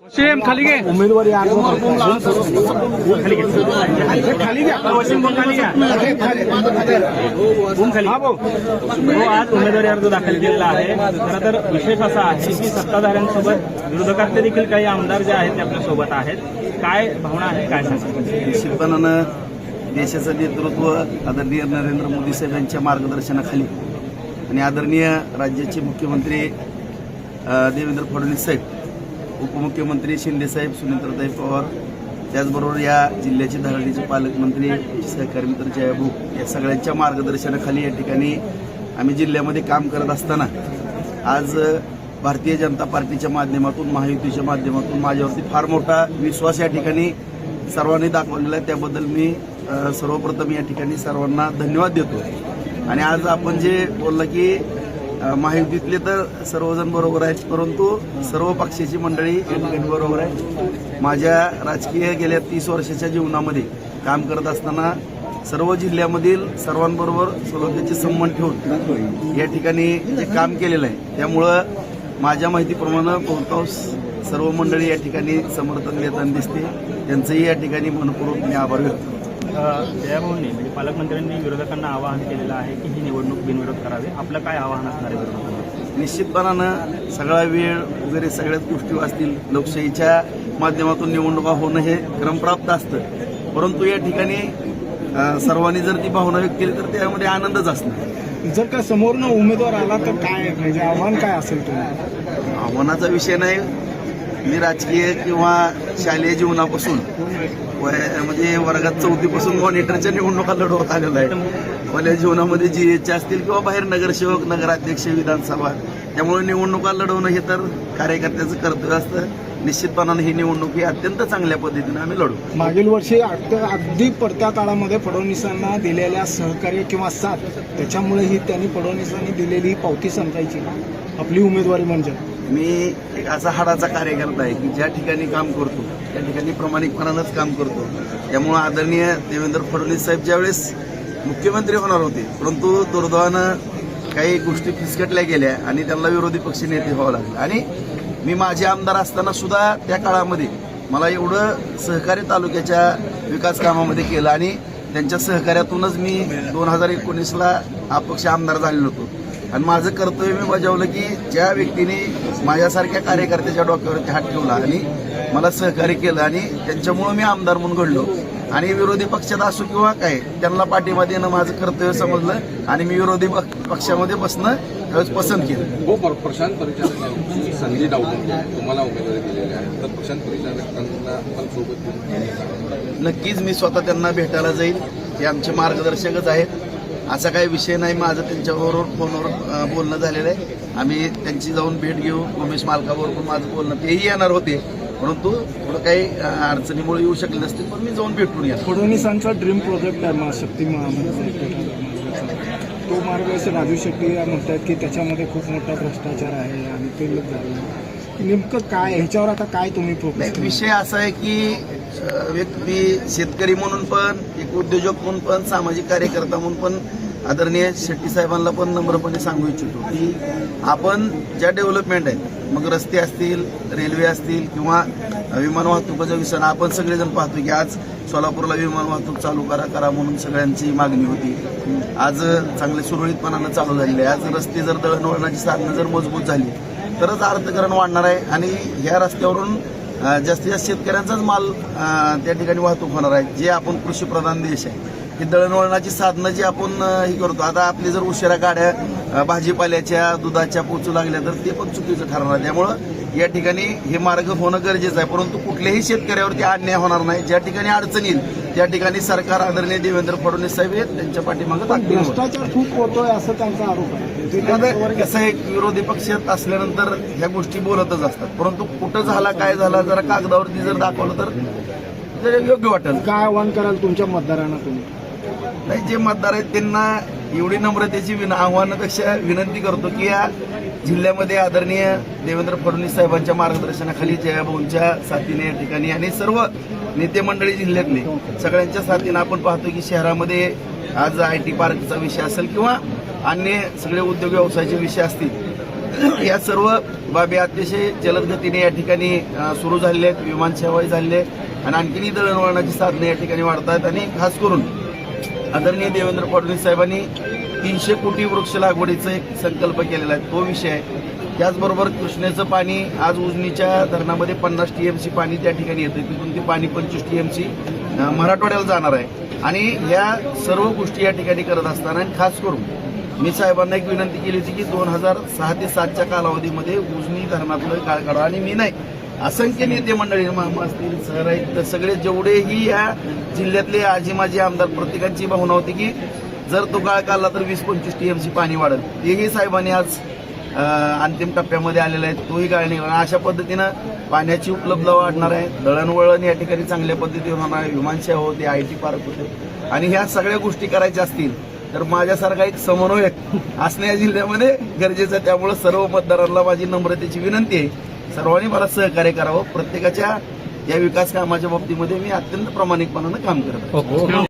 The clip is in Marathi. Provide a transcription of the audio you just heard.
सेम खाली घे उमेदवारी अर्ज आज उमेदवारी अर्ज दाखल केलेला आहे. खरं तर विशेष असा आहे की सत्ताधाऱ्यांसोबत विरोधकातले देखील काही आमदार जे आहेत ते आपल्या सोबत आहेत. काय भावना आहे, काय सांगतात? निश्चितपणानं देशाचं नेतृत्व आदरणीय नरेंद्र मोदी साहेब यांच्या मार्गदर्शनाखाली आणि आदरणीय राज्याचे मुख्यमंत्री देवेंद्र फडणवीस साहेब, उपमुख्यमंत्री शिंदेसाहेब, सुनीत्रताई पवार, त्याचबरोबर या जिल्ह्याचे धडाडीचे पालकमंत्री, सहकारी मित्र जयाभाऊ, या सगळ्यांच्या मार्गदर्शनाखाली या ठिकाणी आम्ही जिल्ह्यामध्ये काम करत असताना आज भारतीय जनता पार्टीच्या माध्यमातून, महायुतीच्या माध्यमातून माझ्यावरती फार मोठा विश्वास या ठिकाणी सर्वांनी दाखवलेला आहे. त्याबद्दल मी सर्वप्रथम या ठिकाणी सर्वांना धन्यवाद देतो. आणि आज आपण जे बोलला की महायुतीतले तर सर्वजण बरोबर आहेत, परंतु सर्व पक्षाची मंडळी या ठिकाणी बरोबर आहे. माझ्या राजकीय गेल्या 30 वर्षाच्या जीवनामध्ये काम करत असताना सर्व जिल्ह्यामधील सर्वांबरोबर सलोख्याचे संबंध ठेवून या ठिकाणी जे काम केलेलं आहे, त्यामुळं माझ्या माहितीप्रमाणे बहुतांश सर्व मंडळी या ठिकाणी समर्थन देताना दिसते. त्यांचंही या ठिकाणी मनपूर्वक मी आभार व्यक्त करतो. जयाभाऊंनी म्हणजे पालकमंत्र्यांनी विरोधकांना आवाहन केलेलं आहे की ही निवडणूक बिनविरोध करावी. आपलं काय आवाहन असणार आहे विरोधकांना? निश्चितपणानं सगळा वेळ वगैरे सगळ्याच गोष्टी असतील. लोकशाहीच्या माध्यमातून निवडणुका होणं हे क्रमप्राप्त असतं, परंतु या ठिकाणी सर्वांनी जर ती भावना व्यक्त केली तर त्यामध्ये आनंदच असणार. जर का समोरनं उमेदवार आला तर काय म्हणजे आव्हान काय असेल तुम्हाला? आव्हानाचा विषय नाही. मी राजकीय किंवा शालेय जीवनापासून म्हणजे वर्गात 4थी पासून मॉनिटरच्या निवडणुका लढवत आलेलो आहे. माझ्या जीवनामध्ये GH असतील किंवा बाहेर नगरसेवक, नगराध्यक्ष, विधानसभा, त्यामुळे निवडणुका लढवणं हे तर कार्यकर्त्याचं कर्तव्य असतं. निश्चितपणाने ही निवडणूक ही अत्यंत चांगल्या पद्धतीने आम्ही लढू. मागील वर्षी अगदी पडत्या काळामध्ये फडणवीसांना दिलेल्या सहकार्य किंवा साथ, त्याच्यामुळे ही त्यांनी फडणवीसांनी दिलेली पावती समजायची आपली उमेदवारी म्हणजे. मी एक असा हाडाचा कार्यकर्ता आहे की ज्या ठिकाणी काम करतो त्या ठिकाणी प्रामाणिकपणानंच काम करतो. त्यामुळे आदरणीय देवेंद्र फडणवीस साहेब ज्यावेळेस मुख्यमंत्री होणार होते, परंतु दुर्दैवानं काही गोष्टी फिसकटल्या गेल्या आणि त्यांना विरोधी पक्ष नेते व्हावं लागलं. आणि मी माझे आमदार असताना सुद्धा त्या काळामध्ये मला एवढं सहकार्य तालुक्याच्या विकास कामामध्ये केलं आणि त्यांच्या सहकार्यातूनच मी 2019ला अपक्ष आमदार झालेलो होतो. आणि माझं कर्तव्य मी बजावलं की ज्या व्यक्तीने माझ्यासारख्या कार्यकर्त्याच्या डोक्यावरती हात ठेवला आणि मला सहकार्य केलं आणि त्यांच्यामुळं मी आमदार म्हणून घडलो. आणि विरोधी पक्षात असो किंवा काय, त्यांना पाठिंबा देणं माझं कर्तव्य समजलं आणि मी विरोधी पक्षामध्ये बसणं त्यावेळेस पसंत केलं. हो, प्रशांत परिचारकांची संधी डावलून तुम्हाला उमेदवारी दिलेली आहे, तर प्रशांत परिचारकांना पण सोबत नक्कीच मी स्वतः त्यांना भेटायला जाईल. ते आमचे मार्गदर्शकच आहेत, असा काही विषय नाही. माझं त्यांच्याबरोबर फोनवर बोलणं झालेलं आहे. आम्ही त्यांची जाऊन भेट घेऊ. उमेश मालकाबरोबर माझं बोलणं, तेही येणार होते, परंतु थोडं काही अडचणीमुळे येऊ शकले नसतील, पण मी जाऊन भेटून या. फडणवीसांचा ड्रीम प्रोजेक्ट आहे महाशक्ती तो मार्ग असं राजू शेट्टी म्हणतात की त्याच्यामध्ये खूप मोठा भ्रष्टाचार आहे आणि ते लोक झाले. नेमकं काय ह्याच्यावर आता काय तुम्ही फोकस? विषय असा आहे की व्यक्ती शेतकरी म्हणून पण, एक उद्योजक म्हणून पण, सामाजिक कार्यकर्ता म्हणून पण आदरणीय शेट्टी साहेबांना पण नम्रपणे सांगू इच्छितो की आपण ज्या डेव्हलपमेंट आहेत, मग रस्ते असतील, रेल्वे असतील किंवा विमान वाहतुकीचा विषय, आपण सगळेजण पाहतो की आज सोलापूरला विमान वाहतूक चालू करा म्हणून सगळ्यांची मागणी होती. आज चांगले सुरळीतपणानं चालू झालेले आहे. आज रस्ते जर दळणवळणाची साधनं जर मजबूत झाली तरच अर्थकारण वाढणार आहे आणि ह्या रस्त्यावरून जास्तीत जास्त शेतकऱ्यांचाच माल त्या ठिकाणी वाहतूक होणार आहे. जे आपण कृषीप्रधान देश आहे, ही दळणवळणाची साधनं जी आपण ही करतो, आता आपली जर उशिरा गाड्या भाजीपाल्याच्या, दुधाच्या पोचू लागल्या तर ते पण चुकीचं ठरणार. त्यामुळं या ठिकाणी हे मार्ग होणं गरजेचं आहे, परंतु कुठल्याही शेतकऱ्यावरती अन्याय होणार नाही. ज्या ठिकाणी अडचण येईल त्या ठिकाणी सरकार आदरणीय देवेंद्र फडणवीस साहेब आहेत, त्यांच्या पाठीमागे भ्रष्टाचार खूप होतोय असं त्यांचा आरोप आहे. कसं एक विरोधी पक्षात असल्यानंतर ह्या गोष्टी बोलतच असतात, परंतु कुठं झाला, काय झाला, जरा कागदावरती जर दाखवलं तर योग्य वाटेल. काय आव्हान कराल तुमच्या मतदारांना तुम्ही? नाही, जे मतदार आहेत त्यांना एवढी नम्रतेची आव्हानापेक्षा विनंती करतो की या जिल्ह्यामध्ये आदरणीय देवेंद्र फडणवीस साहेबांच्या मार्गदर्शनाखाली, जयाभाऊंच्या साथीने या ठिकाणी आणि सर्व नेते मंडळी जिल्ह्यातले सगळ्यांच्या साथीने आपण पाहतो की शहरामध्ये आज IT पार्कचा विषय असेल किंवा अन्य सगळे उद्योग व्यवसायाचे विषय असतील या सर्व बाबी अतिशय जलद गतीने या ठिकाणी सुरू झालेल्या आहेत. विमानसेवाही झालेली आहे आणि आणखीनही दळणवळणाची साधने या ठिकाणी वाढत आहेत. आणि खास करून आदरणीय देवेंद्र फडणवीस साहेबांनी 300 कोटी वृक्ष लागवडीचा एक संकल्प केलेला आहे, तो विषय आहे. त्याचबरोबर कृष्णेचं पाणी आज उजनीच्या धरणामध्ये 50 TMC पाणी त्या ठिकाणी येतं, तिथून ते पाणी 25 TMC मराठवाड्याला जाणार आहे. आणि ह्या सर्व गोष्टी या ठिकाणी करत असताना आणि खास करून मी साहेबांना एक विनंती केली होती की 2006 ते 2007च्या कालावधीमध्ये उजनी धरणातलं गाळ काढा. आणि मी नाही, असंख्य नेते मंडळी मामा असतील, सर आहेत, तर सगळे जेवढेही या जिल्ह्यातले आजी माजी आमदार प्रत्येकांची भावना होती की जर तो गाळ काढला तर 20-25 TMC पाणी वाढेल. तेही साहेबांनी आज अंतिम टप्प्यामध्ये आलेला आहे, तोही गाळ निघाला. अशा पद्धतीनं पाण्याची उपलब्धता वाढणार आहे, दळणवळण या ठिकाणी चांगल्या पद्धतीने होणार आहे, विमानसेवा होते, IT पार्क होते. आणि ह्या सगळ्या गोष्टी करायच्या असतील तर माझ्यासारखा एक समन्वयक असणं या जिल्ह्यामध्ये गरजेचं आहे. त्यामुळे सर्व मतदारांना माझी नम्रतेची विनंती आहे, सर्वांनी मला सहकार्य करावं. प्रत्येकाच्या या विकास कामाच्या बाबतीमध्ये मी अत्यंत प्रामाणिकपणानं काम करत आहे.